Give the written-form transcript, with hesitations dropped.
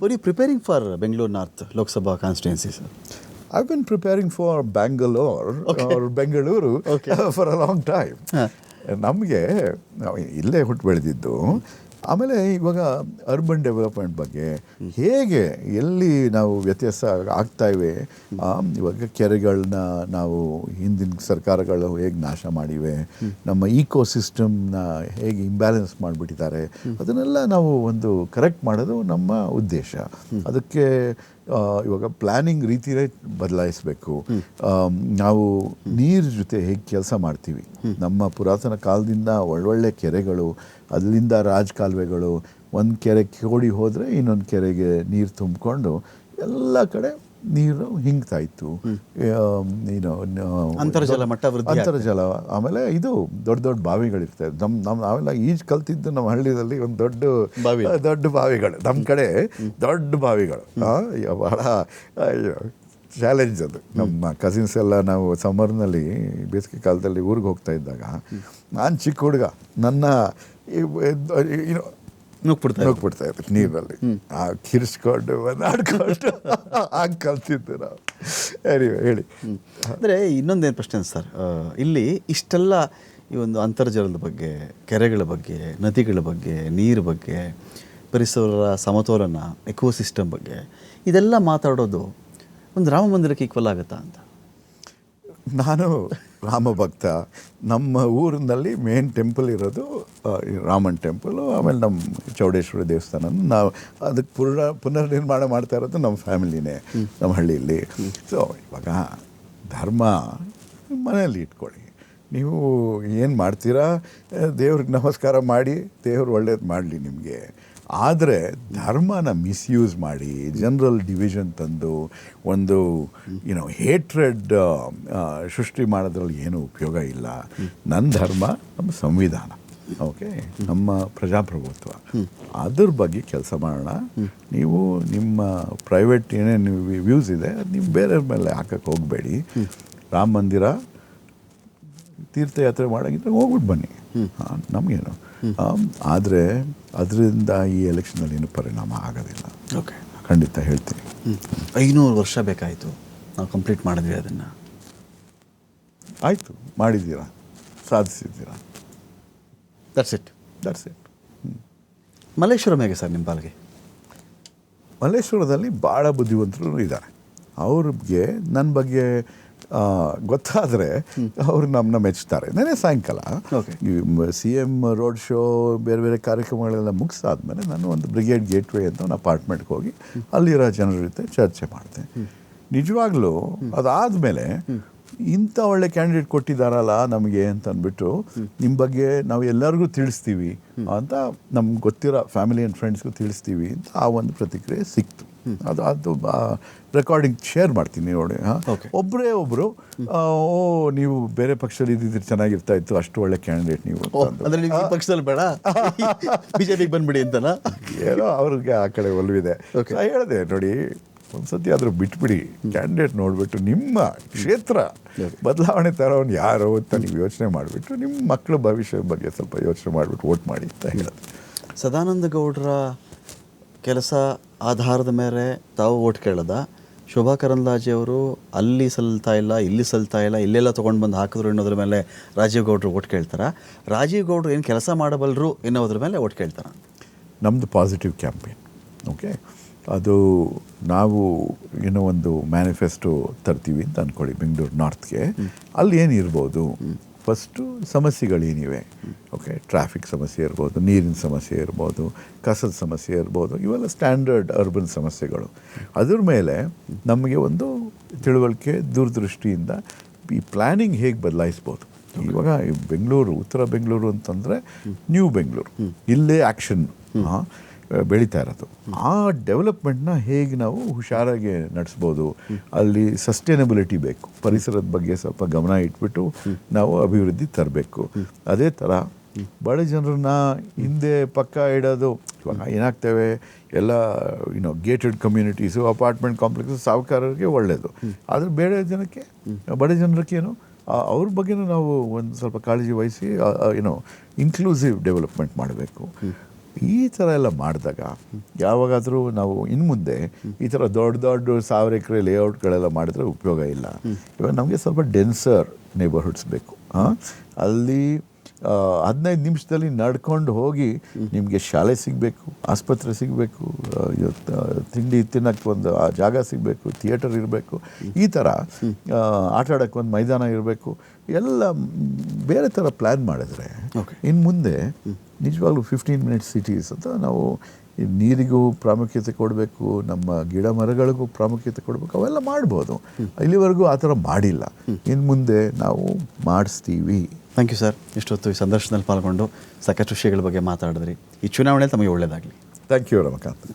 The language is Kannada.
Were you preparing for Bangalore North Lok Sabha constituency, sir? I've been preparing for Bangalore or Bengaluru for a long time. ನಮಗೆ ನಾವು ಇಲ್ಲೇ ಹುಟ್ಟು ಬೆಳೆದಿದ್ದು. ಆಮೇಲೆ ಇವಾಗ ಅರ್ಬನ್ ಡೆವಲಪ್ಮೆಂಟ್ ಬಗ್ಗೆ ಹೇಗೆ ಎಲ್ಲಿ ನಾವು ವ್ಯತ್ಯಾಸ ಆಗ್ತಾಯಿವೆ, ಇವಾಗ ಕೆರೆಗಳನ್ನ ನಾವು ಹಿಂದಿನ ಸರ್ಕಾರಗಳು ಹೇಗೆ ನಾಶ ಮಾಡಿವೆ, ನಮ್ಮ ಈಕೋಸಿಸ್ಟಮ್ನ ಹೇಗೆ ಇಂಬ್ಯಾಲೆನ್ಸ್ ಮಾಡಿಬಿಟ್ಟಿದ್ದಾರೆ, ಅದನ್ನೆಲ್ಲ ನಾವು ಒಂದು ಕರೆಕ್ಟ್ ಮಾಡೋದು ನಮ್ಮ ಉದ್ದೇಶ. ಅದಕ್ಕೆ ಇವಾಗ ಪ್ಲ್ಯಾನಿಂಗ್ ರೀತಿಯೇ ಬದಲಾಯಿಸಬೇಕು. ನಾವು ನೀರ ಜೊತೆ ಹೇಗೆ ಕೆಲಸ ಮಾಡ್ತೀವಿ, ನಮ್ಮ ಪುರಾತನ ಕಾಲದಿಂದ ಒಳ್ಳೊಳ್ಳೆ ಕೆರೆಗಳು, ಅಲ್ಲಿಂದ ರಾಜಕಾಲುವೆಗಳು, ಒಂದು ಕೆರೆ ಕೋಡಿ ಹೋದರೆ ಇನ್ನೊಂದು ಕೆರೆಗೆ ನೀರು ತುಂಬಿಕೊಂಡು ಎಲ್ಲ ಕಡೆ ನೀರು ಹಿಂಗ್ತಾ ಇತ್ತು. ಅಂತರ್ಜಲ ಮಟ್ಟ ವೃದ್ಧಿ, ಅಂತರ್ಜಲ. ಆಮೇಲೆ ಇದು ದೊಡ್ಡ ದೊಡ್ಡ ಬಾವಿಗಳಿರ್ತವೆ. ನಾವೆಲ್ಲ ಈಜು ಕಲ್ತಿದ್ದು ನಮ್ಮ ಹಳ್ಳಿಯಲ್ಲಿ ಒಂದು ದೊಡ್ಡ ಬಾವಿಗಳು, ನಮ್ಮ ಕಡೆ ದೊಡ್ಡ ಬಾವಿಗಳು. ಬಹಳ ಚಾಲೆಂಜ್ ಅದು. ನಮ್ಮ ಕಸಿನ್ಸ್ ಎಲ್ಲ ನಾವು ಸಮ್ಮರ್ನಲ್ಲಿ ಬೇಸಿಗೆ ಕಾಲದಲ್ಲಿ ಊರಿಗೆ ಹೋಗ್ತಾ ಇದ್ದಾಗ ನಾನು ಚಿಕ್ಕ ಹುಡುಗ, ನನ್ನ ನುಗ್ಬಿಡ್ತಾ ಇತ್ತು ನೀರಲ್ಲಿ, ಕಿರಿಸ್ಕೊಂಡು ಆಡ್ಕೊಂಡು ಹಾಗೆ ಕಲ್ತಿದ್ದು ನಾವು. ಹೇಳಿ. ಅಂದರೆ ಇನ್ನೊಂದೇನು ಪ್ರಶ್ನೆ ಸರ್, ಇಲ್ಲಿ ಇಷ್ಟೆಲ್ಲ ಈ ಒಂದು ಅಂತರ್ಜಲದ ಬಗ್ಗೆ, ಕೆರೆಗಳ ಬಗ್ಗೆ, ನದಿಗಳ ಬಗ್ಗೆ, ನೀರು ಬಗ್ಗೆ, ಪರಿಸರ ಸಮತೋಲನ, ಎಕೋಸಿಸ್ಟಮ್ ಬಗ್ಗೆ ಇದೆಲ್ಲ ಮಾತಾಡೋದು ಒಂದು ರಾಮ ಮಂದಿರಕ್ಕೆ ಈಕ್ವಲ್ ಆಗುತ್ತಾ ಅಂತ? ನಾನು ರಾಮ ಭಕ್ತ. ನಮ್ಮ ಊರಿನಲ್ಲಿ ಮೇನ್ ಟೆಂಪಲ್ ಇರೋದು ರಾಮನ್ ಟೆಂಪಲು. ಆಮೇಲೆ ನಮ್ಮ ಚೌಡೇಶ್ವರಿ ದೇವಸ್ಥಾನ. ನಾವು ಅದಕ್ಕೆ ಪುನರ್ನಿರ್ಮಾಣ ಮಾಡ್ತಾ ಇರೋದು ನಮ್ಮ ಫ್ಯಾಮಿಲಿನೇ, ನಮ್ಮ ಹಳ್ಳಿಯಲ್ಲಿ. ಸೊ ಇವಾಗ ಧರ್ಮ ಮನೆಯಲ್ಲಿ ಇಟ್ಕೊಳ್ಳಿ. ನೀವು ಏನು ಮಾಡ್ತೀರಾ, ದೇವ್ರಿಗೆ ನಮಸ್ಕಾರ ಮಾಡಿ, ದೇವ್ರು ಒಳ್ಳೇದು ಮಾಡಲಿ ನಿಮಗೆ. ಆದರೆ ಧರ್ಮನ ಮಿಸ್ಯೂಸ್ ಮಾಡಿ ಜನರಲ್ ಡಿವಿಷನ್ ತಂದು ಒಂದು ಹೇಟ್ರೆಡ್ ಸೃಷ್ಟಿ ಮಾಡೋದ್ರಲ್ಲಿ ಏನೂ ಉಪಯೋಗ ಇಲ್ಲ. ನನ್ನ ಧರ್ಮ ನಮ್ಮ ಸಂವಿಧಾನ, ಓಕೆ, ನಮ್ಮ ಪ್ರಜಾಪ್ರಭುತ್ವ, ಅದ್ರ ಬಗ್ಗೆ ಕೆಲಸ ಮಾಡೋಣ. ನೀವು ನಿಮ್ಮ ಪ್ರೈವೇಟ್ ಏನೇನು ವ್ಯೂಸ್ ಇದೆ ನೀವು ಬೇರೆಯವ್ರ ಮೇಲೆ ಹಾಕಕ್ಕೆ ಹೋಗಬೇಡಿ. ರಾಮ ಮಂದಿರ ತೀರ್ಥಯಾತ್ರೆ ಮಾಡೋಂಗಿದ್ರೆ ಹೋಗ್ಬಿಟ್ಟು ಬನ್ನಿ, ನಮಗೇನು. ಆದರೆ ಅದರಿಂದ ಈ ಎಲೆಕ್ಷನಲ್ಲಿ ಏನು ಪರಿಣಾಮ ಆಗೋದಿಲ್ಲ. ಓಕೆ, ಖಂಡಿತ ಹೇಳ್ತೀನಿ. 500 ವರ್ಷ ಬೇಕಾಯಿತು, ನಾವು ಕಂಪ್ಲೀಟ್ ಮಾಡಿದ್ವಿ ಅದನ್ನು. ಆಯಿತು, ಮಾಡಿದ್ದೀರಾ, ಸಾಧಿಸಿದ್ದೀರಾ. That's it. ಮಲ್ಲೇಶ್ವರಂ ಹೇಗೆ ಸರ್ ನಿಮ್ಮ ಪಾಲಿಗೆ? ಮಲ್ಲೇಶ್ವರದಲ್ಲಿ ಭಾಳ ಬುದ್ಧಿವಂತರು ಇದ್ದಾರೆ. ಅವ್ರಿಗೆ ನನ್ನ ಬಗ್ಗೆ ಗೊತ್ತಾದರೆ ಅವರು ನಮ್ಮನ್ನ ಮೆಚ್ತಾರೆ. ನೆನೆ ಸಾಯಂಕಾಲ CM ರೋಡ್ ಶೋ ಬೇರೆ ಬೇರೆ ಕಾರ್ಯಕ್ರಮಗಳೆಲ್ಲ ಮುಗಿಸಾದ್ಮೇಲೆ ನಾನು ಒಂದು ಬ್ರಿಗೇಡ್ ಗೇಟ್ವೇ ಅಂತ ಒಂದು ಅಪಾರ್ಟ್ಮೆಂಟ್ಗೆ ಹೋಗಿ ಅಲ್ಲಿರೋ ಜನರ ಜೊತೆ ಚರ್ಚೆ ಮಾಡಿದೆ. ನಿಜವಾಗ್ಲೂ ಅದಾದಮೇಲೆ ಇಂಥ ಒಳ್ಳೆ ಕ್ಯಾಂಡಿಡೇಟ್ ಕೊಟ್ಟಿದ್ದಾರಲ್ಲ ನಮಗೆ ಅಂತ ಅಂದ್ಬಿಟ್ಟು ನಿಮ್ಮ ಬಗ್ಗೆ ನಾವು ಎಲ್ಲರಿಗೂ ತಿಳಿಸ್ತೀವಿ ಅಂತ, ನಮ್ಗೆ ಗೊತ್ತಿರೋ ಫ್ಯಾಮಿಲಿ ಆ್ಯಂಡ್ ಫ್ರೆಂಡ್ಸ್ಗೂ ತಿಳಿಸ್ತೀವಿ ಅಂತ ಆ ಒಂದು ಪ್ರತಿಕ್ರಿಯೆ ಸಿಕ್ತು. ಅದು ರೆಕಾರ್ಡಿಂಗ್ ಶೇರ್ ಮಾಡ್ತೀನಿ ನೋಡಿ. ಒಬ್ಬರು ನೀವು ಬೇರೆ ಪಕ್ಷದಲ್ಲಿ ಇದ್ದಿದ್ರೆ ಚೆನ್ನಾಗಿರ್ತಾ ಇತ್ತು, ಅಷ್ಟು ಒಳ್ಳೆ ಕ್ಯಾಂಡಿಡೇಟ್ ನೀವು, ಪಕ್ಷದಲ್ಲಿ ಬೇಡ ಬಿಜೆಪಿಗೆ ಬಂದ್ಬಿಡಿ ಅಂತನಾ? ಏನೋ ಅವ್ರಿಗೆ ಆ ಕಡೆ ಒಲವಿದೆ. ಹೇಳಿದೆ ನೋಡಿ, ಒಂದ್ಸತಿ ಆದರೂ ಬಿಟ್ಬಿಡಿ, ಕ್ಯಾಂಡಿಡೇಟ್ ನೋಡಿಬಿಟ್ಟು ನಿಮ್ಮ ಕ್ಷೇತ್ರ ಬದಲಾವಣೆ ತರೋನು ಯಾರು ಅಂತ ನೀವು ಯೋಚನೆ ಮಾಡಿಬಿಟ್ಟು ನಿಮ್ಮ ಮಕ್ಕಳ ಭವಿಷ್ಯದ ಬಗ್ಗೆ ಸ್ವಲ್ಪ ಯೋಚನೆ ಮಾಡಿಬಿಟ್ಟು ವೋಟ್ ಮಾಡಿ ಅಂತ ಹೇಳೋದು. ಸದಾನಂದ ಗೌಡರ ಕೆಲಸ ಆಧಾರದ ಮೇಲೆ ತಾವು ವೋಟ್ ಕೇಳೋದ? ಶೋಭಾ ಕರಂದ್ಲಾಜೆಯವರು ಅಲ್ಲಿ ಸಲ್ತಾ ಇಲ್ಲ, ಇಲ್ಲಿ ಸಲ್ತಾ ಇಲ್ಲ, ಇಲ್ಲೆಲ್ಲ ತೊಗೊಂಡು ಬಂದು ಹಾಕಿದ್ರು ಅನ್ನೋದ್ರ ಮೇಲೆ ರಾಜೀವ್ ಗೌಡರು ವೋಟ್ ಕೇಳ್ತಾರ? ರಾಜೀವ್ ಗೌಡರು ಏನು ಕೆಲಸ ಮಾಡಬಲ್ಲರು ಎನ್ನುವುದ್ರ ಮೇಲೆ ವೋಟ್ ಕೇಳ್ತಾರ? ನಮ್ಮದು ಪಾಸಿಟಿವ್ ಕ್ಯಾಂಪೇನ್. ಓಕೆ, ಅದು ನಾವು ಏನೋ ಒಂದು ಮ್ಯಾನಿಫೆಸ್ಟೋ ತರ್ತೀವಿ ಅಂತ ಅಂದ್ಕೊಳ್ಳಿ ಬೆಂಗಳೂರು ನಾರ್ತ್ಗೆ. ಅಲ್ಲಿ ಏನಿರ್ಬೋದು, ಫಸ್ಟು ಸಮಸ್ಯೆಗಳೇನಿವೆ, ಓಕೆ, ಟ್ರಾಫಿಕ್ ಸಮಸ್ಯೆ ಇರ್ಬೋದು, ನೀರಿನ ಸಮಸ್ಯೆ ಇರ್ಬೋದು, ಕಸದ ಸಮಸ್ಯೆ ಇರ್ಬೋದು, ಇವೆಲ್ಲ ಸ್ಟ್ಯಾಂಡರ್ಡ್ ಅರ್ಬನ್ ಸಮಸ್ಯೆಗಳು. ಅದ್ರ ಮೇಲೆ ನಮಗೆ ಒಂದು ತಿಳುವಳಿಕೆ, ದೂರದೃಷ್ಟಿಯಿಂದ ಈ ಪ್ಲ್ಯಾನಿಂಗ್ ಹೇಗೆ ಬದಲಾಯಿಸ್ಬೋದು. ಇವಾಗ ಬೆಂಗಳೂರು, ಉತ್ತರ ಬೆಂಗಳೂರು ಅಂತಂದರೆ ನ್ಯೂ ಬೆಂಗಳೂರು, ಇಲ್ಲೇ ಆ್ಯಕ್ಷನ್ ಬೆಳೀತಾ ಇರೋದು. ಆ ಡೆವಲಪ್ಮೆಂಟ್ನ ಹೇಗೆ ನಾವು ಹುಷಾರಾಗಿ ನಡೆಸ್ಬೋದು, ಅಲ್ಲಿ ಸಸ್ಟೈನಬಿಲಿಟಿ ಬೇಕು, ಪರಿಸರದ ಬಗ್ಗೆ ಸ್ವಲ್ಪ ಗಮನ ಇಟ್ಬಿಟ್ಟು ನಾವು ಅಭಿವೃದ್ಧಿ ತರಬೇಕು. ಅದೇ ಥರ ಬಡ ಜನರನ್ನ ಹಿಂದೆ ಪಕ್ಕ ಇಡೋದು. ಇವಾಗ ಏನಾಗ್ತೇವೆ, ಎಲ್ಲ ಗೇಟೆಡ್ ಕಮ್ಯುನಿಟೀಸು, ಅಪಾರ್ಟ್ಮೆಂಟ್ ಕಾಂಪ್ಲೆಕ್ಸು ಸಾಹುಕಾರರಿಗೆ ಒಳ್ಳೆಯದು, ಆದರೆ ಬೇರೆ ಜನಕ್ಕೆ, ಬಡ ಜನರಿಗೇನು ಅವ್ರ ಬಗ್ಗೆನೂ ನಾವು ಒಂದು ಸ್ವಲ್ಪ ಕಾಳಜಿ ವಹಿಸಿ ಇನ್ಕ್ಲೂಸಿವ್ ಡೆವಲಪ್ಮೆಂಟ್ ಮಾಡಬೇಕು. ಈ ಥರ ಎಲ್ಲ ಮಾಡಿದಾಗ ಯಾವಾಗಾದರೂ ನಾವು ಇನ್ನು ಮುಂದೆ ಈ ಥರ ದೊಡ್ಡ ದೊಡ್ಡ 1000 ಎಕರೆ ಲೇಔಟ್ಗಳೆಲ್ಲ ಮಾಡಿದ್ರೆ ಉಪಯೋಗ ಇಲ್ಲ. ಇವಾಗ ನಮಗೆ ಸ್ವಲ್ಪ ಡೆನ್ಸರ್ ನೇಬರ್ಹುಡ್ಸ್ ಬೇಕು. ಅಲ್ಲಿ 15 ನಿಮಿಷದಲ್ಲಿ ನಡ್ಕೊಂಡು ಹೋಗಿ ನಿಮಗೆ ಶಾಲೆ ಸಿಗಬೇಕು, ಆಸ್ಪತ್ರೆ ಸಿಗಬೇಕು, ತಿಂಡಿ ತಿನ್ನೋಕ್ಕೆ ಒಂದು ಆ ಜಾಗ ಸಿಗಬೇಕು, ಥಿಯೇಟರ್ ಇರಬೇಕು, ಈ ಥರ ಆಟ ಆಡೋಕ್ಕೆ ಒಂದು ಮೈದಾನ ಇರಬೇಕು, ಎಲ್ಲ ಬೇರೆ ಥರ ಪ್ಲ್ಯಾನ್ ಮಾಡಿದ್ರೆ ಇನ್ನು ಮುಂದೆ ನಿಜವಾಗ್ಲೂ 15 ಮಿನಿಟ್ಸ್ ಸಿಟೀಸ್ ಅಂತ ನಾವು ನೀರಿಗೂ ಪ್ರಾಮುಖ್ಯತೆ ಕೊಡಬೇಕು, ನಮ್ಮ ಗಿಡ ಮರಗಳಿಗೂ ಪ್ರಾಮುಖ್ಯತೆ ಕೊಡಬೇಕು, ಅವೆಲ್ಲ ಮಾಡ್ಬೋದು. ಇಲ್ಲಿವರೆಗೂ ಆ ಥರ ಮಾಡಿಲ್ಲ. ಇನ್ನು ಮುಂದೆ ನಾವು ಮಾಡಿಸ್ತೀವಿ. Thank you sir. ಇಷ್ಟೊತ್ತು ಈ ಸಂದರ್ಶನದಲ್ಲಿ ಪಾಲ್ಗೊಂಡು ಸಾಕಷ್ಟು ವಿಷಯಗಳ ಬಗ್ಗೆ ಮಾತಾಡಿದ್ರಿ. ಈ ಚುನಾವಣೆ ತಮಗೆ ಒಳ್ಳೆಯದಾಗಲಿ. Thank you Ramakant.